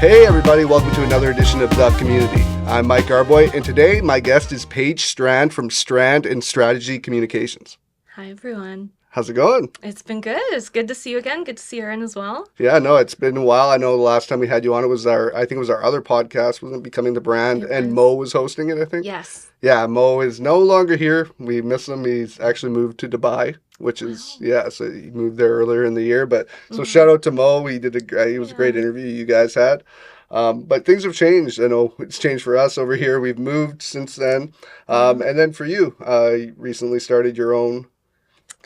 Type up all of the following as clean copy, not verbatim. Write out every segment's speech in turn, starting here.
Hey everybody, welcome to another edition of The Community. I'm Mike Arboit, and today my guest is Paige Strand from Strand Strategy Communications. Hi, everyone. How's it going? It's been good. It's good to see you again. Good to see Erin as well. Yeah, no, it's been a while. I know the last time we had you on, I think it was our other podcast, wasn't it, Becoming the Brand, It and was. Mo was hosting it, I think. Yes. Yeah, Mo is no longer here. We miss him. He's actually moved to Dubai, which is, Wow. yeah, so he moved there earlier in the year. But so Hmm. shout out to Mo. He was a great Yeah. interview you guys had. But things have changed. I know it's changed for us over here. We've moved since then. Hmm. And then for you, you recently started your own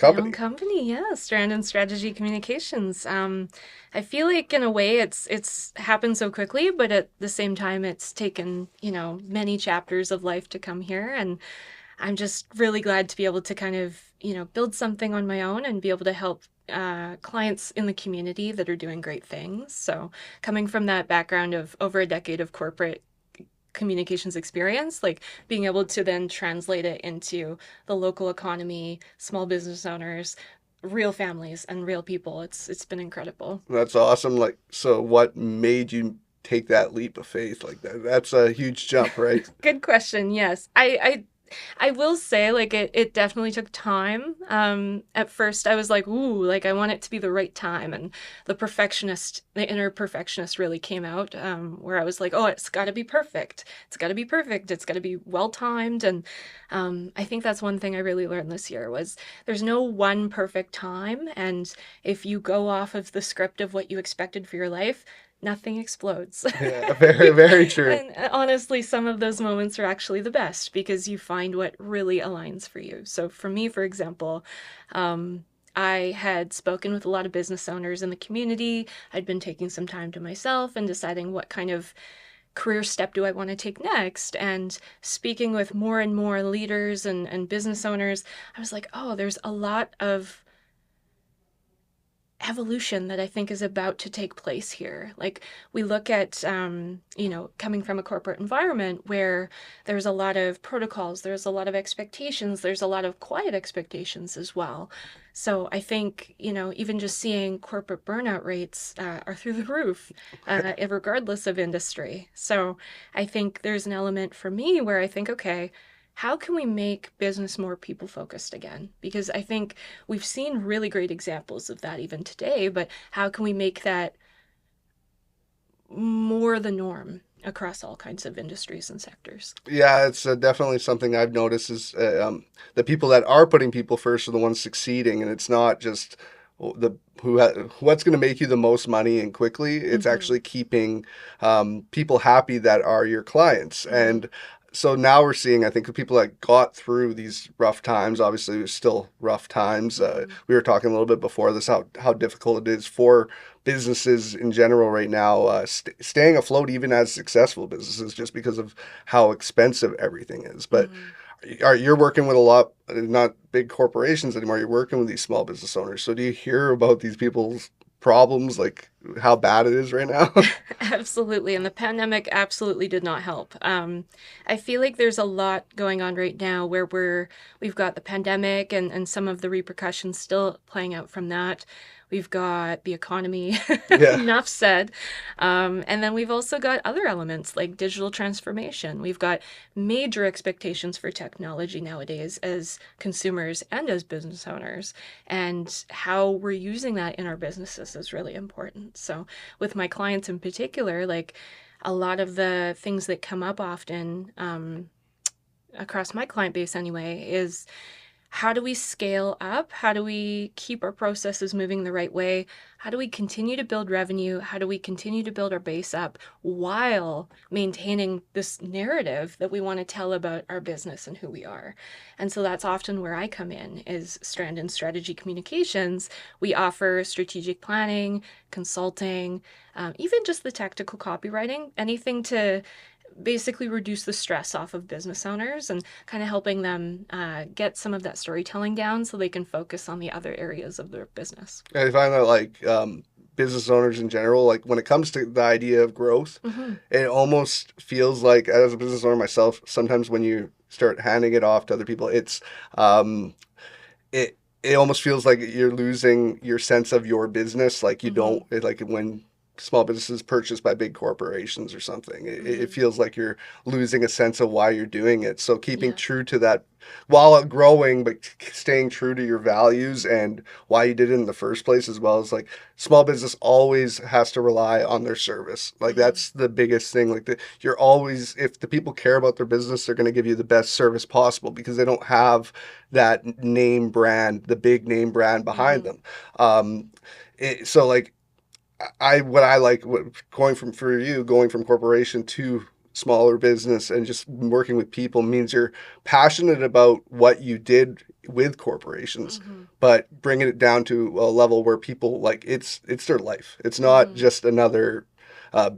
My own company. company, yeah, Strand Strategy Communications. I feel like in a way it's happened so quickly, but at the same time it's taken, many chapters of life to come here, and I'm just really glad to be able to kind of, build something on my own and be able to help clients in the community that are doing great things. So, coming from that background of over a decade of corporate communications experience, like being able to then translate it into the local economy, small business owners, real families and real people. It's been incredible. That's awesome. Like, so what made you take that leap of faith like that? That's a huge jump, right? Good question. Yes. I will say, like, it definitely took time. At first I was like, ooh, like I want it to be the right time. And the inner perfectionist really came out, where I was like, oh, it's gotta be perfect. It's gotta be perfect. It's gotta be well timed. And I think that's one thing I really learned this year was there's no one perfect time. And if you go off of the script of what you expected for your life, nothing explodes. Yeah, very, very true. And honestly, some of those moments are actually the best because you find what really aligns for you. So for me, for example, I had spoken with a lot of business owners in the community. I'd been taking some time to myself and deciding what kind of career step do I want to take next. And speaking with more and more leaders and business owners, I was like, oh, there's a lot of evolution that I think is about to take place here. Like we look at, coming from a corporate environment where there's a lot of protocols, there's a lot of expectations, there's a lot of quiet expectations as well. So I think, even just seeing corporate burnout rates are through the roof, regardless of industry. So I think there's an element for me where I think, okay, how can we make business more people focused again? Because I think we've seen really great examples of that even today, but how can we make that more the norm across all kinds of industries and sectors? Yeah, it's definitely something I've noticed is the people that are putting people first are the ones succeeding, and it's not just the what's going to make you the most money and quickly. It's Mm-hmm. actually keeping people happy that are your clients, Mm-hmm. and so now we're seeing, I think, the people that got through these rough times. Obviously, it's still rough times. Mm-hmm. We were talking a little bit before this how difficult it is for businesses in general right now, staying afloat, even as successful businesses, just because of how expensive everything is. But Mm-hmm. you're working with a lot, not big corporations anymore. You're working with these small business owners. So do you hear about these people's problems, like how bad it is right now? Absolutely. And the pandemic absolutely did not help. I feel like there's a lot going on right now where we've got the pandemic and some of the repercussions still playing out from that. We've got the economy, Yeah. enough said. And then we've also got other elements like digital transformation. We've got major expectations for technology nowadays as consumers and as business owners. And how we're using that in our businesses is really important. So, with my clients in particular, like a lot of the things that come up often, across my client base anyway, is how do we scale up? How do we keep our processes moving the right way? How do we continue to build revenue? How do we continue to build our base up while maintaining this narrative that we want to tell about our business and who we are? And so that's often where I come in is Strand and Strategy Communications. We offer strategic planning, consulting, even just the tactical copywriting, anything to basically reduce the stress off of business owners and kind of helping them get some of that storytelling down so they can focus on the other areas of their business. I find that like business owners in general, like when it comes to the idea of growth, Mm-hmm. it almost feels like, as a business owner myself, sometimes when you start handing it off to other people, um, it almost feels like you're losing your sense of your business. Like you Mm-hmm. don't like when small businesses purchased by big corporations or something. It Mm-hmm. feels like you're losing a sense of why you're doing it. So keeping Yeah. true to that while growing, but staying true to your values and why you did it in the first place, as well as like small business always has to rely on their service. Like Mm-hmm. that's the biggest thing. Like you're always, if the people care about their business, they're going to give you the best service possible because they don't have that name brand, the big name brand behind Mm-hmm. them. Um, so like what I like going from for you going from corporation to smaller business and just working with people means you're passionate about what you did with corporations, Mm-hmm. but bringing it down to a level where people like it's their life. It's not Mm-hmm. just another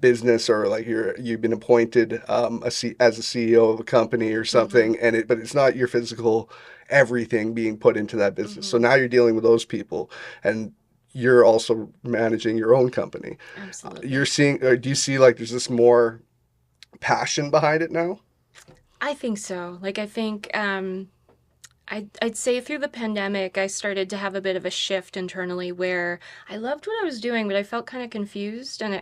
business or like you've been appointed as a CEO of a company or Mm-hmm. something, and but it's not your physical everything being put into that business. So Mm-hmm. now you're dealing with those people, and you're also managing your own company. You're Absolutely. seeing, or do you see like there's this more passion behind it now? I think so. Like, I think I'd say through the pandemic, I started to have a bit of a shift internally where I loved what I was doing, but I felt kind of confused, and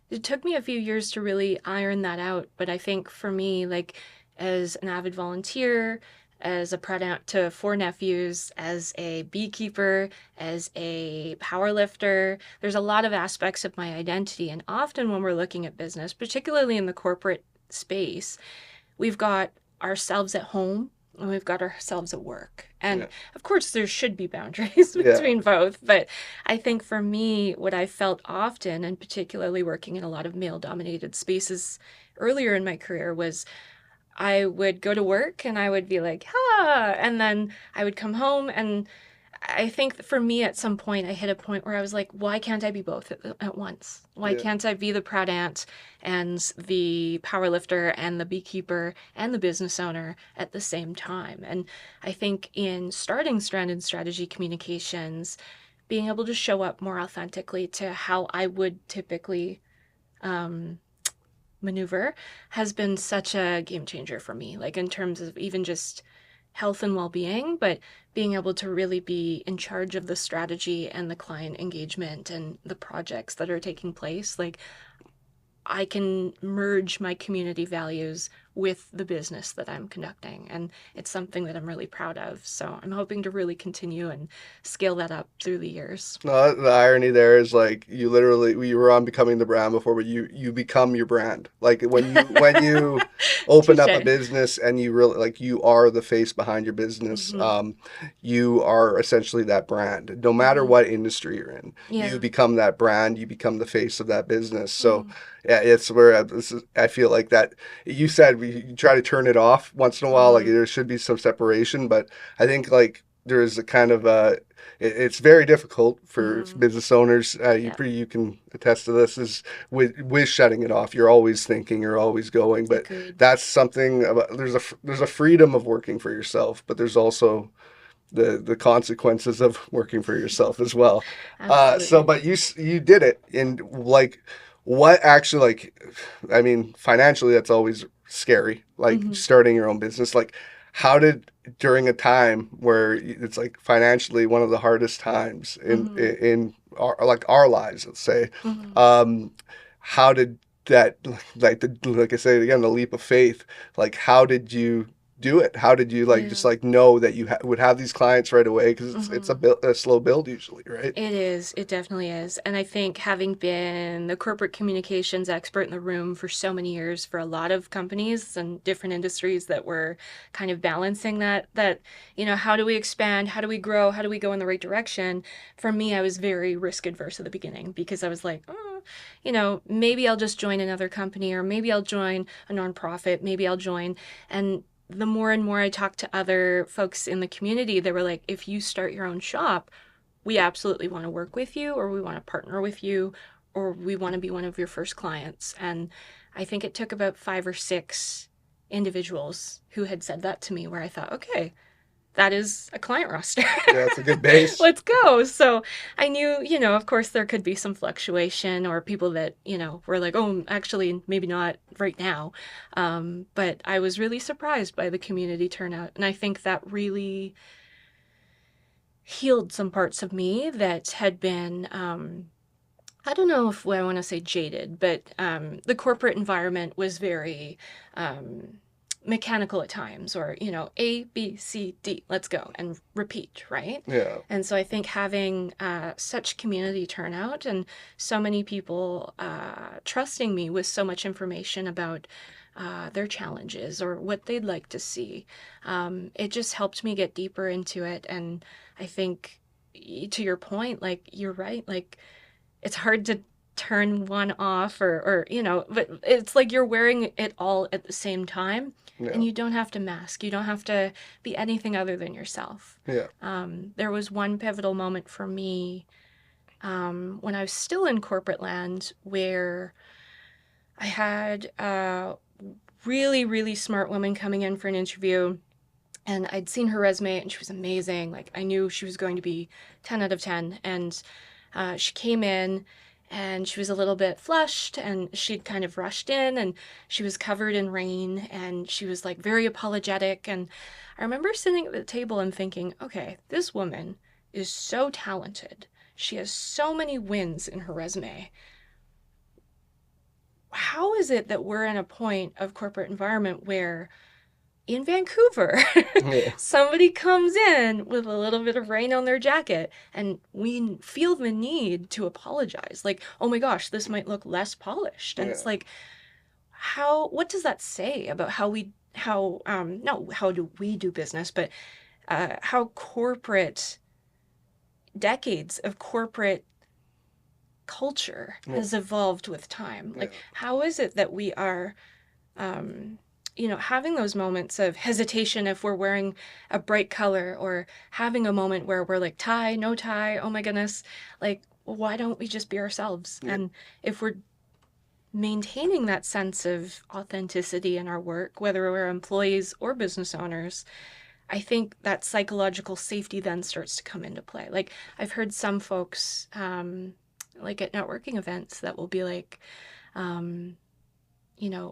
it took me a few years to really iron that out. But I think for me, like as an avid volunteer, as a proud aunt to four nephews, as a beekeeper, as a power lifter, there's a lot of aspects of my identity. And often when we're looking at business, particularly in the corporate space, we've got ourselves at home and we've got ourselves at work. And Yeah, of course, there should be boundaries yeah, between both. But I think for me, what I felt often, and particularly working in a lot of male dominated spaces earlier in my career, was I would go to work and I would be like, ha, and then I would come home and I think for me at some point I hit a point where I was like, why can't I be both at once? Why yeah. can't I be the proud aunt and the power lifter and the beekeeper and the business owner at the same time? And I think in starting Strand Strategy Communications, being able to show up more authentically to how I would typically um, maneuver has been such a game changer for me, like in terms of even just health and well-being, but being able to really be in charge of the strategy and the client engagement and the projects that are taking place. Like I can merge my community values with the business that I'm conducting. And it's something that I'm really proud of. So I'm hoping to really continue and scale that up through the years. No, the irony there is like you literally you were on becoming the brand before, but you become your brand. Like when you open up a Touche. business and you really like you are the face behind your business. Mm-hmm. You are essentially that brand. No matter Mm-hmm. what industry you're in, you Yeah. become that brand. You become the face of that business. So Mm-hmm. yeah, it's where I feel like that. You said you try to turn it off once in a while. Like Mm-hmm. there should be some separation, but I think like there's a kind of it's very difficult for Mm-hmm. business owners. Yeah. You can attest to this. Is with shutting it off, you're always thinking, you're always going. But Agreed. that's something about there's a freedom of working for yourself, but there's also the consequences of working for yourself as well. So, Absolutely. but you did it, and like, what actually like, I mean, financially, that's always scary. Like Mm-hmm. starting your own business. Like, how did during a time where it's like financially one of the hardest times Mm-hmm. in our like our lives, let's say, Mm-hmm. um, how did that like I say again the leap of faith, like how did you do it? How did you like just Yeah. like know that you would have these clients right away? Because it's Mm-hmm. a slow build usually, right? It is. It definitely is. And I think having been the corporate communications expert in the room for so many years for a lot of companies and different industries that were kind of balancing that, how do we expand? How do we grow? How do we go in the right direction? For me, I was very risk adverse at the beginning because I was like, maybe I'll just join another company or maybe I'll join a nonprofit. Maybe I'll join. And the more and more I talked to other folks in the community, they were like, if you start your own shop, we absolutely want to work with you or we want to partner with you or we want to be one of your first clients. And I think it took about five or six individuals who had said that to me where I thought, okay, that is a client roster. Yeah, it's a good base. Let's go. So I knew, of course, there could be some fluctuation or people that, were like, oh, actually, maybe not right now. But I was really surprised by the community turnout. And I think that really healed some parts of me that had been I don't know if I want to say jaded, but the corporate environment was very um, mechanical at times, or, A, B, C, D, let's go, and repeat, right? Yeah. And so I think having such community turnout and so many people trusting me with so much information about their challenges or what they'd like to see, it just helped me get deeper into it. And I think, to your point, like, you're right, like, it's hard to turn one off or but it's like you're wearing it all at the same time, Yeah. and you don't have to mask, you don't have to be anything other than yourself. Yeah. There was one pivotal moment for me when I was still in corporate land where I had a really, really smart woman coming in for an interview, and I'd seen her resume and she was amazing. Like, I knew she was going to be 10 out of 10. And she came in and she was a little bit flushed and she'd kind of rushed in and she was covered in rain and she was like very apologetic. And I remember sitting at the table and thinking, okay, this woman is so talented. She has so many wins in her resume. How is it that we're in a point of corporate environment where in Vancouver, Yeah. somebody comes in with a little bit of rain on their jacket, and we feel the need to apologize. Like, oh my gosh, this might look less polished. And Yeah. it's like, what does that say about not how do we do business, but how decades of corporate culture Yeah. has evolved with time? Yeah. Like, how is it that we are um, having those moments of hesitation if we're wearing a bright color, or having a moment where we're like, tie, no tie, oh my goodness, like, why don't we just be ourselves? Yeah. And if we're maintaining that sense of authenticity in our work, whether we're employees or business owners, I think that psychological safety then starts to come into play. Like, I've heard some folks, like at networking events, that will be like, um,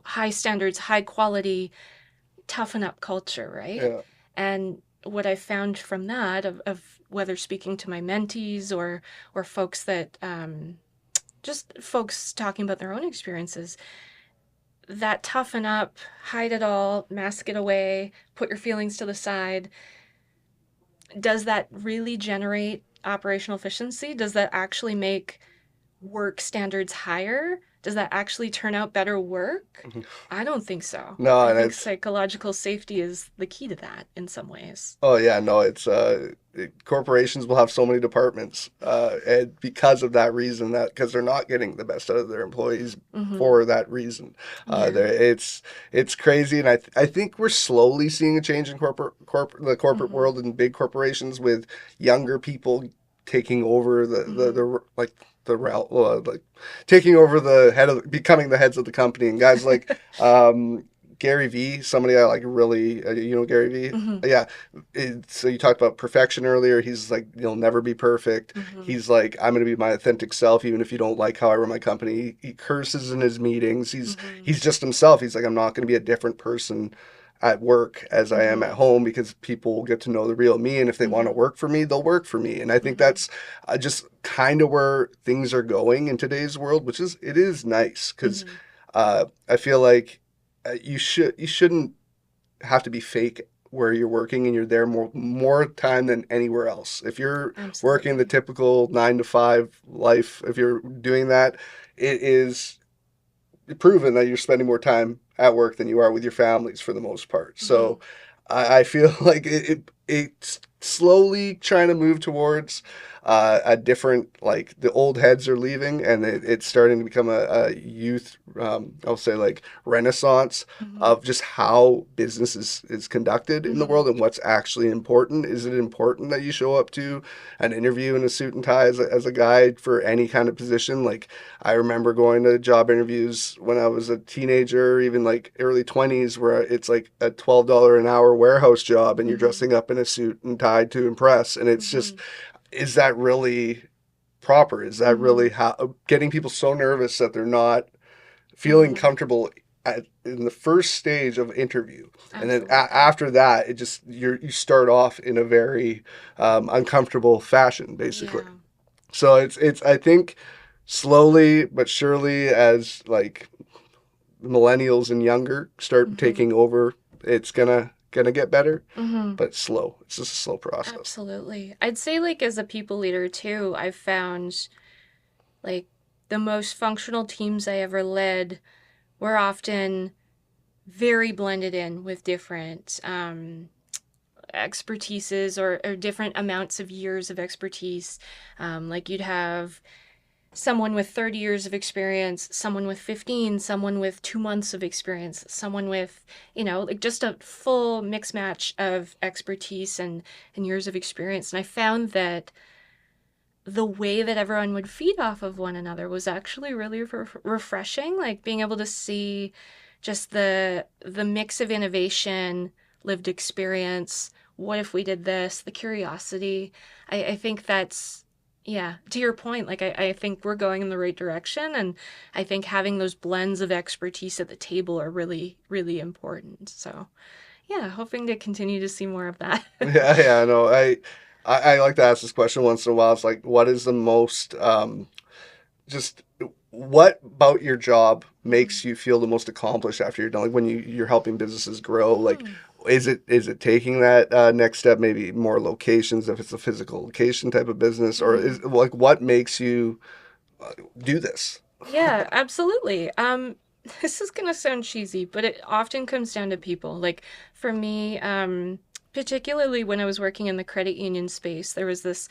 high standards, high quality, toughen up culture, right? Yeah. And what I found from that, of whether speaking to my mentees or folks that just folks talking about their own experiences, that toughen up, hide it all, mask it away, put your feelings to the side, does that really generate operational efficiency? Does that actually make work standards higher? Does that actually turn out better work? Mhm. I don't think so. No, I and think it's psychological safety is the key to that in some ways. oh yeah, no, corporations will have so many departments, and because of that reason, that because they're not getting the best out of their employees Mm-hmm. for that reason, Yeah. it's crazy, and I think we're slowly seeing a change in the corporate Mm-hmm. world and big corporations with younger people taking over Mm-hmm. like the route like taking over the head of becoming the heads of the company, and guys like Gary V, somebody I like really, Gary V. Mm-hmm. Yeah, so you talked about perfection earlier. He's like, you'll never be perfect. Mm-hmm. He's like, I'm going to be my authentic self, even if you don't like how I run my company. He curses in his meetings. Mm-hmm. He's just himself. He's like, I'm not going to be a different person at work as I am Mm-hmm. at home, because people will get to know the real me. And if they want to Mm-hmm. work for me, they'll work for me. And I think Mm-hmm. that's just kind of where things are going in today's world, which is, it is nice because Mm-hmm. I feel like you shouldn't have to be fake where you're working, and you're there more time than anywhere else. If you're working the Absolutely. typical 9 to 5 life, if you're doing that, it is proven that you're spending more time at work than you are with your families for the most part. Mm-hmm. So I feel like it's slowly trying to move towards a different, like the old heads are leaving, and it's starting to become a youth, I'll say like renaissance Mm-hmm. of just how business is conducted in the Mm-hmm. world and what's actually important. Is it important that you show up to an interview in a suit and tie as a guy for any kind of position? Like, I remember going to job interviews when I was a teenager, even like early 20s, where it's like a $12 an hour warehouse job and you're Mm-hmm. dressing up in a suit and tied to impress. And it's just, Mm-hmm. is that really proper? Is that Mm-hmm. really how getting people so nervous that they're not feeling Mm-hmm. comfortable in the first stage of interview, and then Absolutely. after that, you start off in a very uncomfortable fashion, basically. Yeah. So it's I think slowly but surely, as like millennials and younger start Hmm. taking over, it's gonna get better, Hmm. but slow. It's just a slow process. Absolutely. I'd say, like, as a people leader too, I've found like the most functional teams I ever led were often very blended in with different expertises, or different amounts of years of expertise. Like, you'd have someone with 30 years of experience, someone with 15, someone with 2 months of experience, someone with, like, just a full mix match of expertise and years of experience. And I found that the way that everyone would feed off of one another was actually really refreshing, like being able to see just the mix of innovation, lived experience, what if we did this, the curiosity. I think that's, yeah, to your point, like I think we're going in the right direction, and I think having those blends of expertise at the table are really, really important. So yeah, hoping to continue to see more of that. Yeah, yeah, no, I like to ask this question once in a while. It's like, what is the most just what about your job Mhm. makes you feel the most accomplished after you're done? Like when you're helping businesses grow, like Mm. is it taking that next step, maybe more locations if it's a physical location type of business, or is Mhm. like what makes you do this? Yeah, absolutely. This is gonna sound cheesy, but it often comes down to people. Like, for me, particularly when I was working in the credit union space, there was this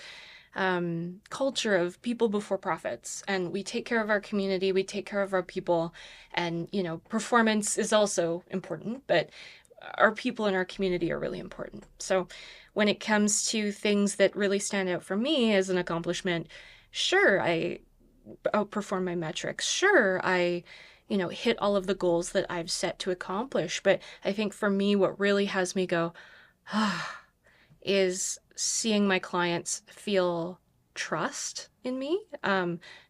culture of people before profits, and we take care of our community, we take care of our people, and performance is also important, but our people in our community are really important. So, when it comes to things that really stand out for me as an accomplishment, sure, I outperform my metrics. Sure, I, hit all of the goals that I've set to accomplish. But I think for me, what really has me go, ah, is seeing my clients feel trust in me,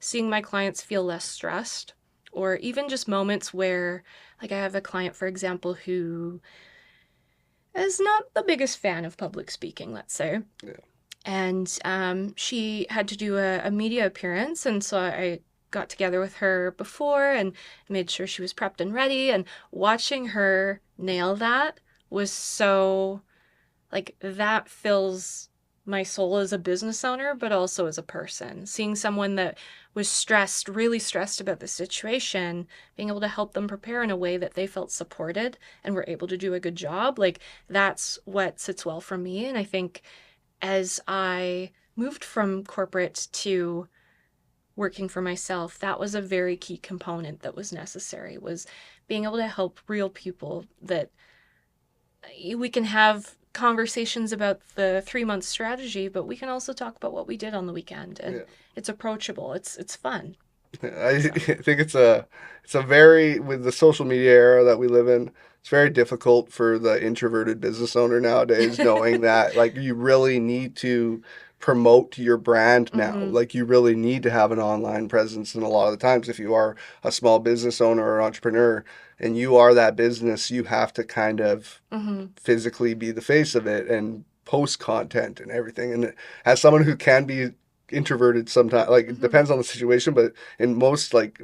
seeing my clients feel less stressed, or even just moments where, like, I have a client, for example, who is not the biggest fan of public speaking, let's say. Yeah. And she had to do a media appearance, and so I got together with her before and made sure she was prepped and ready. And watching her nail that was so, like, that fills my soul as a business owner, but also as a person. Seeing someone that was stressed, really stressed about the situation, being able to help them prepare in a way that they felt supported and were able to do a good job, like, that's what sits well for me. And I think as I moved from corporate to working for myself, that was a very key component that was necessary, was being able to help real people, that we can have conversations about the 3 month strategy, but we can also talk about what we did on the weekend, and Yeah. it's approachable, it's fun. I So think it's a very with the social media era that we live in, it's very difficult for the introverted business owner nowadays, knowing that like you really need to promote your brand now. mm-hmm, Like you really need to have an online presence, and a lot of the times if you are a small business owner or entrepreneur and you are that business, you have to kind of mm-hmm, physically be the face of it and post content and everything. And as someone who can be introverted sometimes, like it mm-hmm, depends on the situation, but in most like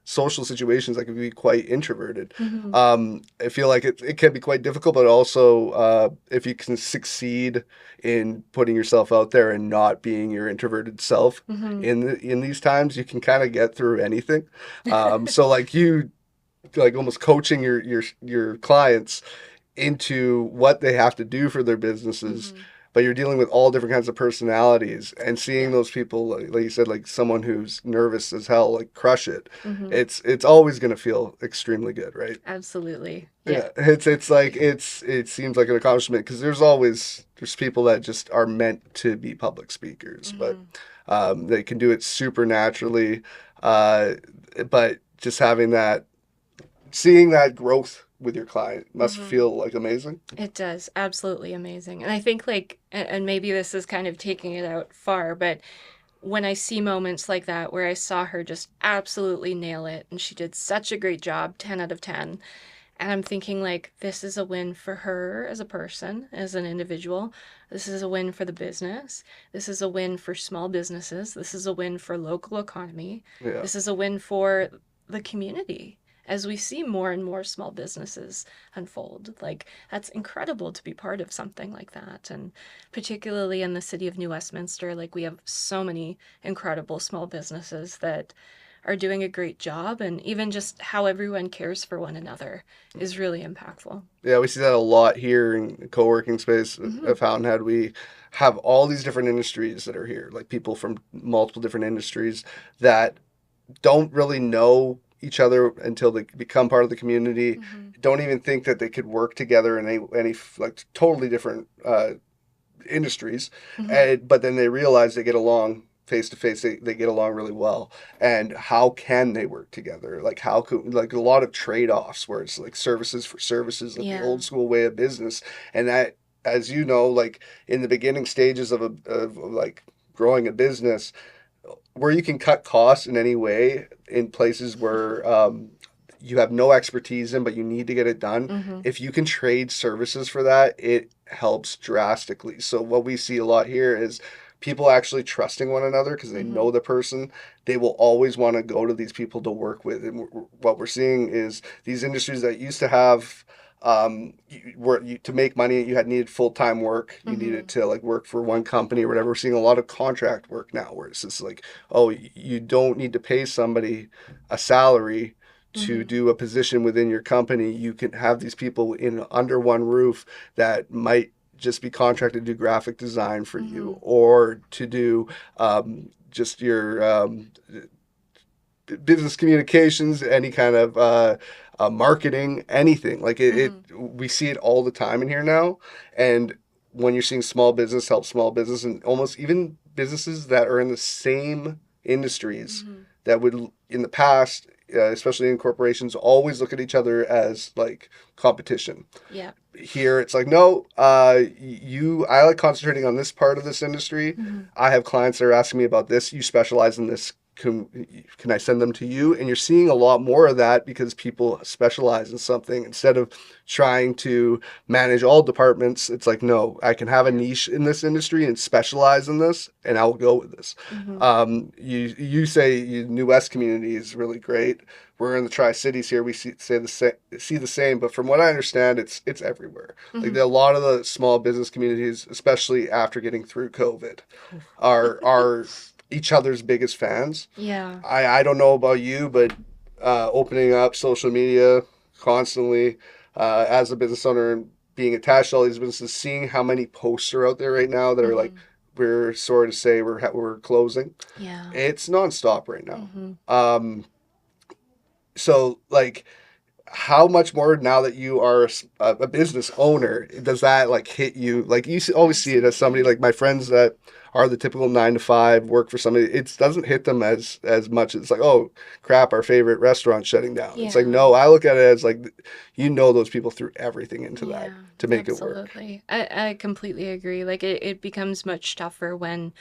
social situations I can be quite introverted. mm-hmm, I feel like it can be quite difficult, but also if you can succeed in putting yourself out there and not being your introverted self mm-hmm. in these times, you can kind of get through anything. So like you like almost coaching your clients into what they have to do for their businesses, Mm-hmm. but you're dealing with all different kinds of personalities and seeing Yeah. those people like you said, like someone who's nervous as hell, like crush it. Mm-hmm. It's always going to feel extremely good, right? Absolutely. Yeah. Yeah, it's like it seems like an accomplishment because there's people that just are meant to be public speakers, but Mm-hmm. they can do it super naturally. Uh, but just having that seeing that growth with your client must Mm-hmm. feel like amazing. It does. Absolutely amazing. And I think, like, and maybe this is kind of taking it out far, but when I see moments like that where I saw her just absolutely nail it and she did such a great job, 10 out of 10, And I'm thinking, like, this is a win for her as a person, as an individual. This is a win for the business. This is a win for small businesses. This is a win for local economy. Yeah. This is a win for the community as we see more and more small businesses unfold. Like, that's incredible to be part of something like that. And particularly in the city of New Westminster, like, we have so many incredible small businesses that are doing a great job, and even just how everyone cares for one another is really impactful. Yeah, we see that a lot here in the co-working space Hmm. at Fountainhead. We have all these different industries that are here, like people from multiple different industries that don't really know each other until they become part of the community. Hmm. Don't even think that they could work together in any like totally different industries, Hmm. and but then they realize they get along face to face. They get along really well, and how can they work together? Like how could like a lot of trade offs where it's like services for services, like the Yeah. old school way of business, and that, as you know, like in the beginning stages of like growing a business where you can cut costs in any way in places where you have no expertise in, but you need to get it done. Hmm. If you can trade services for that, it helps drastically. So what we see a lot here is people actually trusting one another because they Hmm. know the person. They will always want to go to these people to work with. And what we're seeing is these industries that used to have to make money you had needed full-time work, you needed Hmm. to like work for one company or whatever. We're seeing a lot of contract work now where it's just like, oh, you don't need to pay somebody a salary to Hmm. do a position within your company. You can have these people in under one roof that might just be contracted to do graphic design for you Hmm. or to do just your business communications, any kind of marketing, anything. Like Hmm. we see it all the time in here now. And when you're seeing small business help small business, and almost even businesses that are in the same industries Hmm. that would in the past, especially in corporations, always look at each other as like competition. Yeah. Here it's like, no, I like concentrating on this part of this industry. Hmm. I have clients that are asking me about this. You specialize in this. Can I send them to you? And you're seeing a lot more of that because people specialize in something instead of trying to manage all departments. It's like, no, I can have a Yeah. niche in this industry and specialize in this, and I'll go with this. Hmm. You say New West community is really great. We're in the Tri Cities here. We see the same, but from what I understand, it's everywhere. Like Hmm. a lot of the small business communities, especially after getting through COVID, are each other's biggest fans. Yeah. I don't know about you, but opening up social media constantly as a business owner and being attached to all these businesses, seeing how many posts are out there right now that are like, Hmm. we're sorry to say we're closing. Yeah. It's nonstop right now. Hmm. So like how much more now that you are a business owner does that like hit you? Like you always see it as somebody Absolutely. like my friends that are the typical 9 to 5 work for somebody. It doesn't hit them as much. It's like, oh crap, our favorite restaurant's shutting down. It's like, Yeah. no, I look at it as like, those people threw everything into that Yeah, to make it work. absolutely. I completely agree. Like it becomes much tougher when,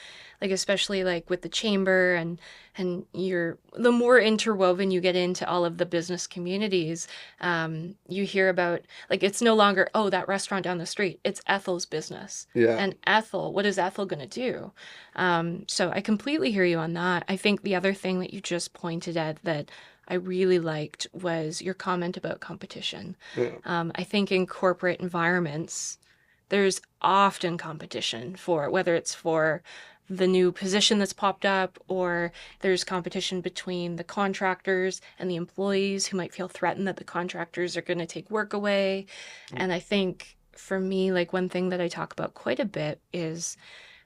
like, especially like with the chamber and you're the more interwoven you get into all of the business communities, you hear about, like, it's no longer, oh, that restaurant down the street. It's Ethel's business. Yeah, And Ethel, what is Ethel gonna do? So I completely hear you on that. I think the other thing that you just pointed at that I really liked was your comment about competition. yeah, I think in corporate environments, there's often competition for whether it's for the new position that's popped up, or there's competition between the contractors and the employees who might feel threatened that the contractors are going to take work away. And I think for me, like, one thing that I talk about quite a bit is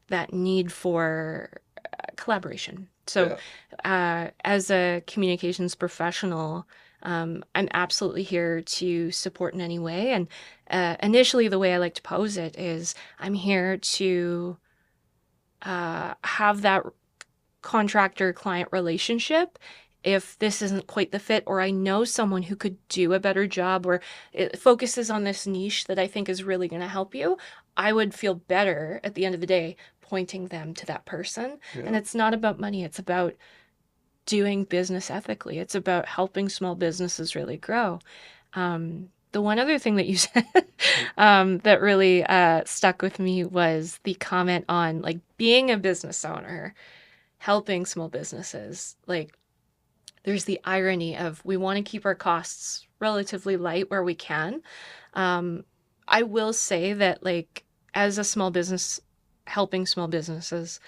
that need for collaboration. So, yeah, as a communications professional, I'm absolutely here to support in any way. And initially, the way I like to pose it is I'm here to have that contractor client relationship. If this isn't quite the fit, or I know someone who could do a better job, or it focuses on this niche that I think is really going to help you, I would feel better at the end of the day pointing them to that person. And yeah. it's not about money, it's about doing business ethically, it's about helping small businesses really grow. The one other thing that you said that really stuck with me was the comment on like being a business owner, helping small businesses. Like there's the irony of we want to keep our costs relatively light where we can. Um, I will say that like as a small business, helping small businesses,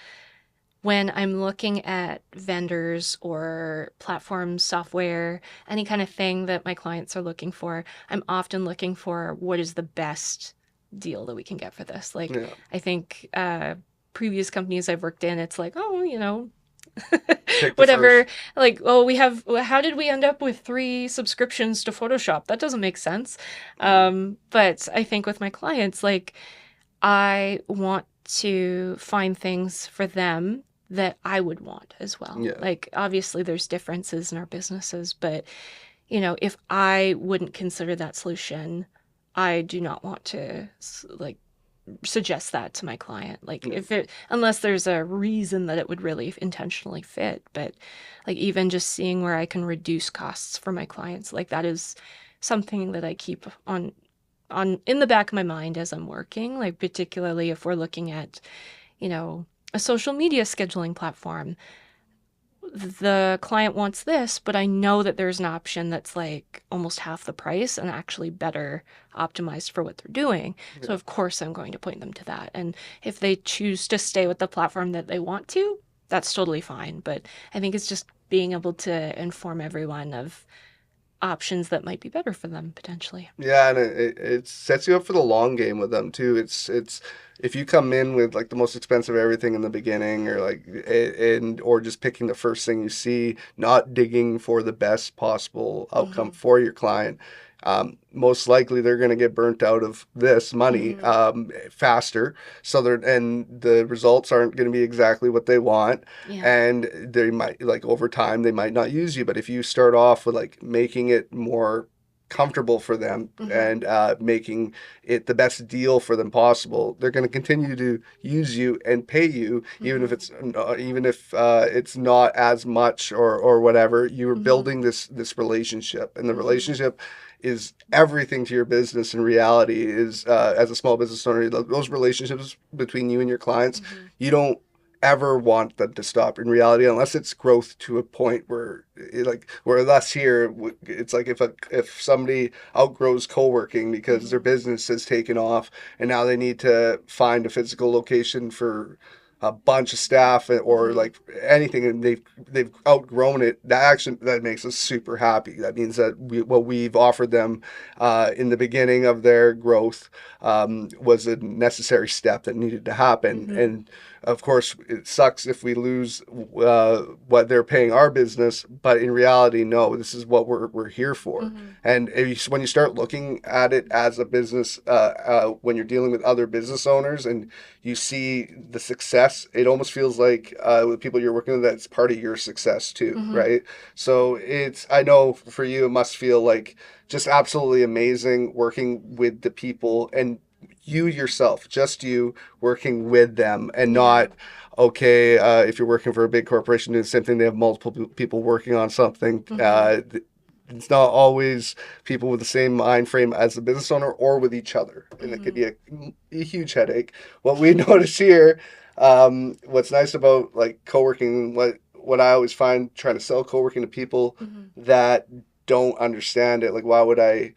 when I'm looking at vendors or platforms, software, any kind of thing that my clients are looking for, I'm often looking for what is the best deal that we can get for this. Like, Yeah. I think previous companies I've worked in, it's like, oh, Pick the whatever. first. Like, oh, how did we end up with 3 subscriptions to Photoshop? That doesn't make sense. But I think with my clients, like, I want to find things for them that I would want as well. Yeah. Like, obviously, there's differences in our businesses, but, if I wouldn't consider that solution, I do not want to, like, suggest that to my client. Like, Yeah. unless there's a reason that it would really intentionally fit. But, like, even just seeing where I can reduce costs for my clients, like, that is something that I keep on in the back of my mind as I'm working, like particularly if we're looking at, you know, a social media scheduling platform. The client wants this, but I know that there's an option that's like almost half the price and actually better optimized for what they're doing. So Yeah. of course I'm going to point them to that. And if they choose to stay with the platform that they want to, that's totally fine. But I think it's just being able to inform everyone of options that might be better for them potentially. Yeah, and it sets you up for the long game with them too. It's if you come in with like the most expensive everything in the beginning, or like and or just picking the first thing you see, not digging for the best possible outcome Mm-hmm. for your client, most likely they're going to get burnt out of this money Mm-hmm. faster. So and the results aren't going to be exactly what they want, Yeah. and they might like over time they might not use you. But if you start off with like making it more comfortable for them Mm-hmm. and making it the best deal for them possible, they're going to continue to use you and pay you, Mm-hmm. even if it's not as much or whatever. You are Mm-hmm. building this relationship, and the Mm-hmm. relationship is everything to your business. In reality, is as a small business owner, those relationships between you and your clients, Mm-hmm. you don't ever want them to stop in reality unless it's growth to a point where like where us here it's like if somebody outgrows co-working because their Mm-hmm. business has taken off and now they need to find a physical location for a bunch of staff or Mm-hmm. like anything, and they've outgrown it. That makes us super happy. That means that what we've offered them in the beginning of their growth was a necessary step that needed to happen. Mm-hmm. And of course, it sucks if we lose what they're paying our business, but in reality, no, this is what we're here for. Mm-hmm. And when you start looking at it as a business, when you're dealing with other business owners and you see the success, it almost feels like with people you're working with, that's part of your success too, Mm-hmm. right? So I know for you, it must feel like just absolutely amazing working with the people and you yourself, just you working with them and Yeah. not okay if you're working for a big corporation doing the same thing, they have multiple people working on something. Mm-hmm. It's not always people with the same mind frame as the business owner or with each other, and it could Mm-hmm. be a huge headache. What we notice here, what's nice about like co-working, what I always find trying to sell co-working to people Mm-hmm. that don't understand it, like why would I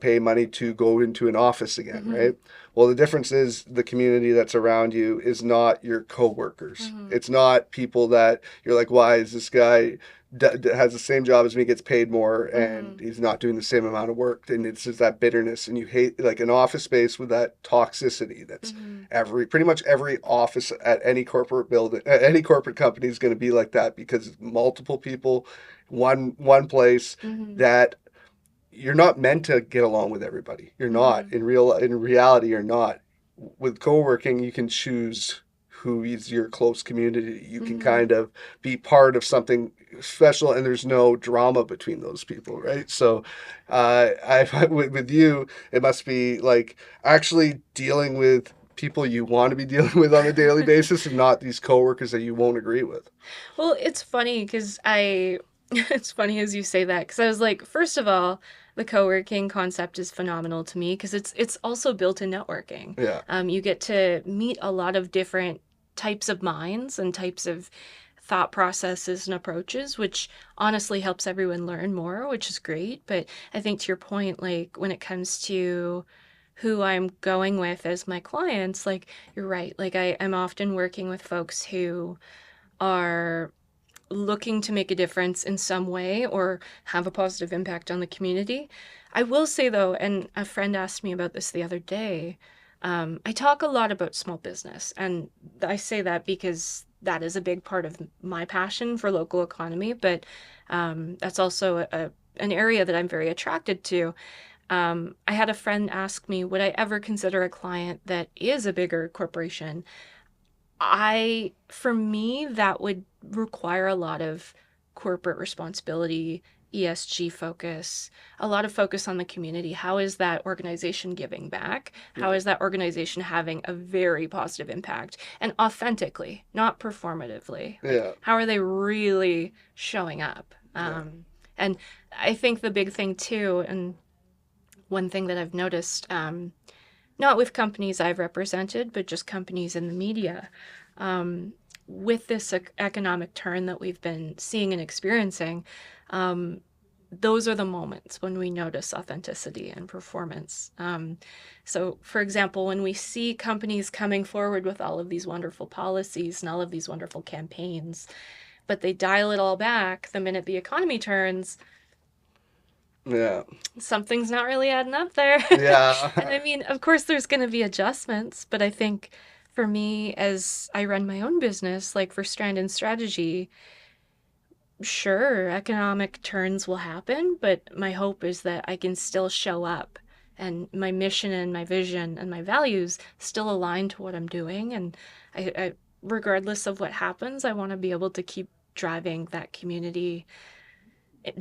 pay money to go into an office again, Mm-hmm. right? Well, the difference is the community that's around you is not your coworkers. Mm-hmm. It's not people that you're like, why is this guy has the same job as me, gets paid more, and Mm-hmm. he's not doing the same amount of work? And it's just that bitterness, and you hate like an office space with that toxicity. That's Mm-hmm. pretty much every office at any corporate building, any corporate company is going to be like that because multiple people, one place Mm-hmm. that you're not meant to get along with everybody. You're not Mm-hmm. in reality. You're not. With co-working, you can choose who is your close community. You can Mm-hmm. kind of be part of something special, and there's no drama between those people, right? So, with you, it must be like actually dealing with people you want to be dealing with on a daily basis, and not these coworkers that you won't agree with. Well, it's funny because I It's funny as you say that because I was like, first of all, the co-working concept is phenomenal to me because it's also built in networking. Yeah. You get to meet a lot of different types of minds and types of thought processes and approaches, which honestly helps everyone learn more, which is great. But I think to your point, like when it comes to who I'm going with as my clients, like you're right. Like I'm often working with folks who are looking to make a difference in some way or have a positive impact on the community. I will say though, and a friend asked me about this the other day, I talk a lot about small business, and I say that because that is a big part of my passion for local economy, but that's also an area that I'm very attracted to. I had a friend ask me, would I ever consider a client that is a bigger corporation? For me, that would require a lot of corporate responsibility, ESG focus, a lot of focus on the community. How is that organization giving back? How is that organization having a very positive impact and authentically, not performatively? Like, Yeah. how are they really showing up? Yeah. And I think the big thing too, and one thing that I've noticed, not with companies I've represented, but just companies in the media. Um, with this economic turn that we've been seeing and experiencing, um, those are the moments when we notice authenticity and performance. So, for example, when we see companies coming forward with all of these wonderful policies and all of these wonderful campaigns, but they dial it all back the minute the economy turns, Yeah. something's not really adding up there. And Yeah. I mean, of course, there's going to be adjustments, but I think for me, as I run my own business, like for Strand Strategy, sure, economic turns will happen, but my hope is that I can still show up and my mission and my vision and my values still align to what I'm doing. And regardless of what happens, I want to be able to keep driving that community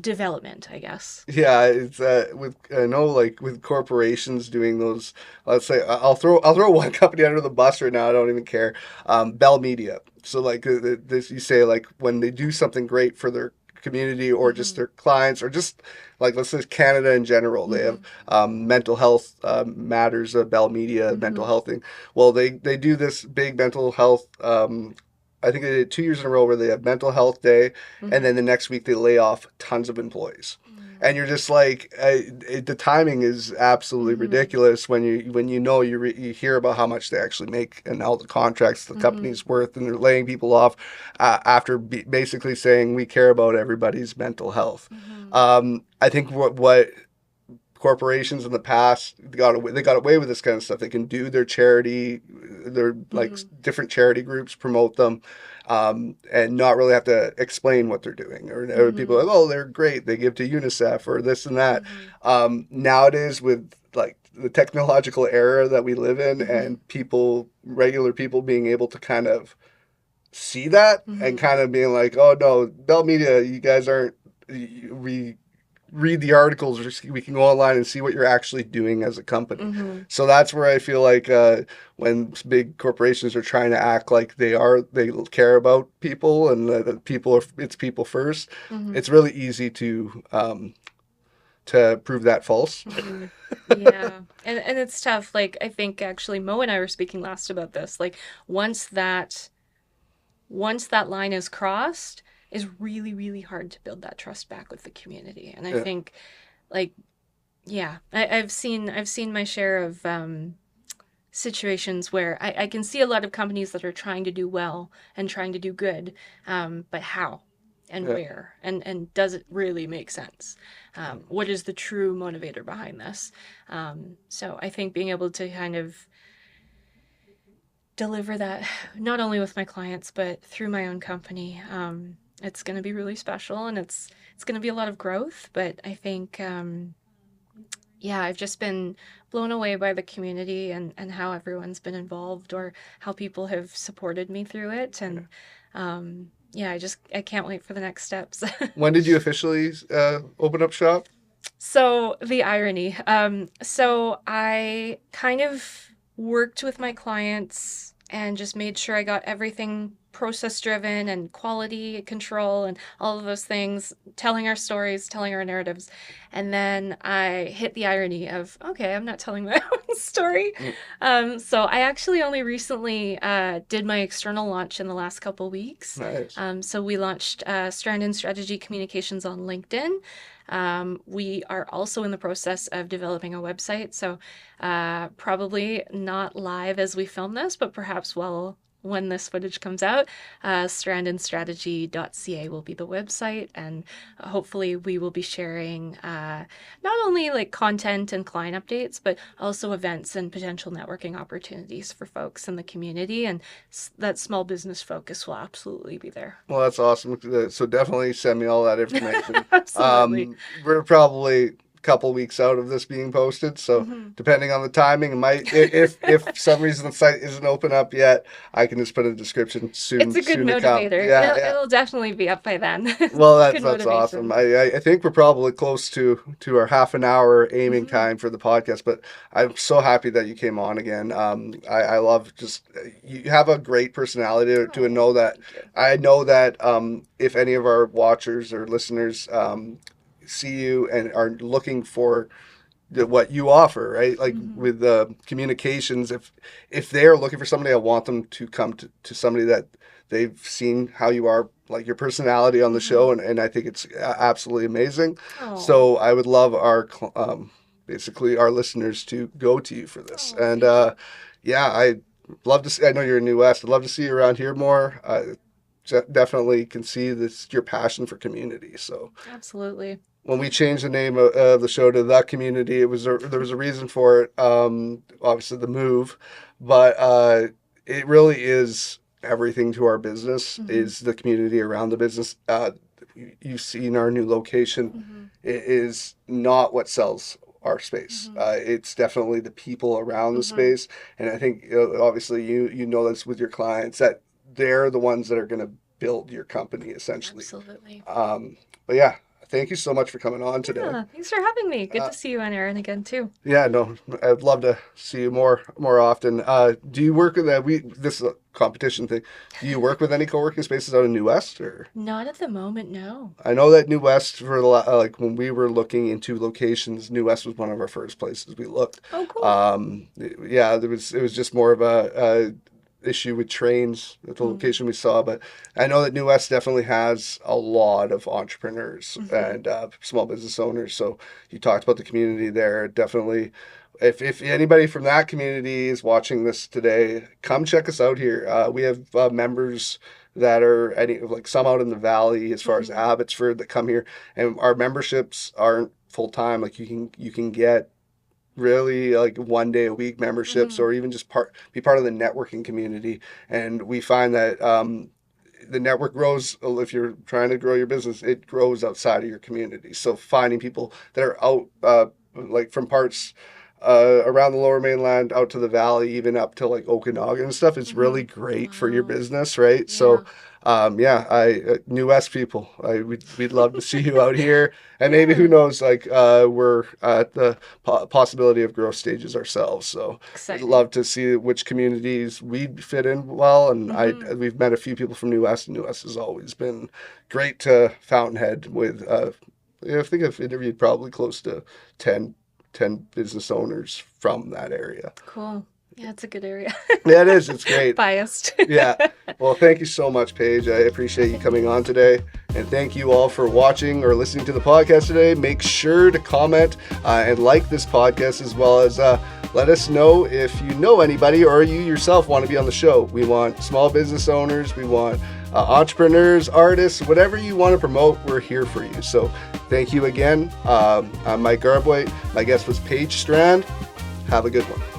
development, I guess. Yeah, it's with I know like with corporations doing those. Let's say I'll throw one company under the bus right now. I don't even care. Bell Media. So like this, you say like when they do something great for their community or just Mm-hmm. their clients or just like let's say Canada in general. They have Mm-hmm. mental health matters. Bell Media mental Mm-hmm. health thing. Well, they do this big mental health. I think they did 2 years in a row where they have mental health day, and then Mm-hmm. the next week they lay off tons of employees, and Mm-hmm. you're just like the timing is absolutely Mm-hmm. ridiculous when you know you hear about how much they actually make and all the contracts the Mm-hmm. company's worth, and they're laying people off after basically saying we care about everybody's mental health. Mm-hmm. I think what corporations in the past they got away with this kind of stuff. They can do their charity, their like Mm-hmm. different charity groups, promote them, and not really have to explain what they're doing. Or people are Mm-hmm. like, oh, they're great. They give to UNICEF or this and that. Mm-hmm. Nowadays, with like the technological era that we live in, Mm-hmm. and regular people being able to kind of see that and Mm-hmm. kind of being like, oh no, Bell Media, you guys aren't. We read the articles or we can go online and see what you're actually doing as a company. Mm-hmm. So that's where I feel like when big corporations are trying to act like they care about people and it's people first, Mm-hmm. it's really easy to prove that false. Mm-hmm. Yeah. And it's tough. Like I think actually Mo and I were speaking last about this. Like once that once that line is crossed, is really, really hard to build that trust back with the community. And I Yeah. think like yeah, I've seen my share of situations where I can see a lot of companies that are trying to do well and trying to do good, but how and Yeah. where and does it really make sense? What is the true motivator behind this? So I think being able to kind of deliver that not only with my clients but through my own company, it's going to be really special and it's going to be a lot of growth. But I think yeah, I've just been blown away by the community and how everyone's been involved or how people have supported me through it. And yeah, I can't wait for the next steps. When did you officially open up shop? So the irony. So I kind of worked with my clients and just made sure I got everything process driven and quality control and all of those things, telling our stories, telling our narratives. And then I hit the irony of, okay, I'm not telling my own story. Mm, So I actually only recently did my external launch in the last couple weeks. nice. So we launched Strand Strategy Communications on LinkedIn. We are also in the process of developing a website, so probably not live as we film this, but perhaps when this footage comes out, strandandstrategy.ca will be the website, and hopefully we will be sharing not only like content and client updates, but also events and potential networking opportunities for folks in the community, and that small business focus will absolutely be there. Well, that's awesome. So definitely send me all that information. Absolutely. We're probably a couple weeks out of this being posted, so Hmm. depending on the timing, it might if for some reason the site isn't open up yet, I can just put a description It's soon a good soon to come. motivator. Yeah, yeah. It'll definitely be up by then. Well, Good that's awesome. motivation. I think we're probably close to our half an hour aiming Hmm. time for the podcast, but I'm so happy that you came on again. I love just you have a great personality to Oh, know that. thank you. I know that if any of our watchers or listeners see you and are looking for what you offer, right? Like Hmm. with communications, if they're looking for somebody, I want them to come to somebody that they've seen how you are, like your personality on the Hmm. show, and I think it's absolutely amazing. Oh, So I would love our basically our listeners to go to you for this, oh, and thank you. yeah, I love to see. I know you're in New West. I'd love to see you around here more. Definitely can see this your passion for community. So Absolutely. when we changed the name of the show to The Community, there was a reason for it. Obviously, the move, but it really is everything to our business. Hmm. Is the community around the business. You've seen our new location. Hmm. It is not what sells our space. Hmm. It's definitely the people around the Hmm. space, and I think obviously you know this with your clients that they're the ones that are going to build your company essentially. Absolutely. Um, but yeah, thank you so much for coming on today. Yeah, thanks for having me. Good Uh, to see you on Aaron again too. yeah, no, I'd love to see you more often. Do you work with we this is a competition thing? Do you work with any co-working spaces out in New West or? Not at the moment, no. I know that New West for like when we were looking into locations, New West was one of our first places we looked. Oh, cool. Yeah, it was just more of a issue with trains at the Mm-hmm. location we saw, but I know that New West definitely has a lot of entrepreneurs Mm-hmm. and small business owners. So you talked about the community there. Definitely, if anybody from that community is watching this today, come check us out here. We have members that are any like some out in the valley as far as Mm-hmm. Abbotsford that come here, and our memberships aren't full time. Like you can get really like 1 day a week memberships Mm-hmm. or even just be part of the networking community, and we find that the network grows if you're trying to grow your business. It grows outside of your community, so finding people that are out like from parts around the lower mainland out to the valley, even up to like Okanagan and stuff, is Mm-hmm. really great for your Wow. business, right? So Yeah. yeah, I New West people, we'd love to see you out here, and maybe who Yeah. knows, like we're at the possibility of growth stages ourselves. So I'd Exciting. love to see which communities we fit in well, and Mm-hmm. we've met a few people from New West, and New West has always been great to Fountainhead with. Yeah, I think I've interviewed probably close to 10, 10 business owners from that area. Cool. Yeah, it's a good area. Yeah, it is. It's great. Biased. Yeah. Well, thank you so much, Paige. I appreciate you coming on today. And thank you all for watching or listening to the podcast today. Make sure to comment and like this podcast, as well as let us know if you know anybody or you yourself want to be on the show. We want small business owners. We want entrepreneurs, artists, whatever you want to promote, we're here for you. So thank you again. I'm Mike Arboit. My guest was Paige Strand. Have a good one.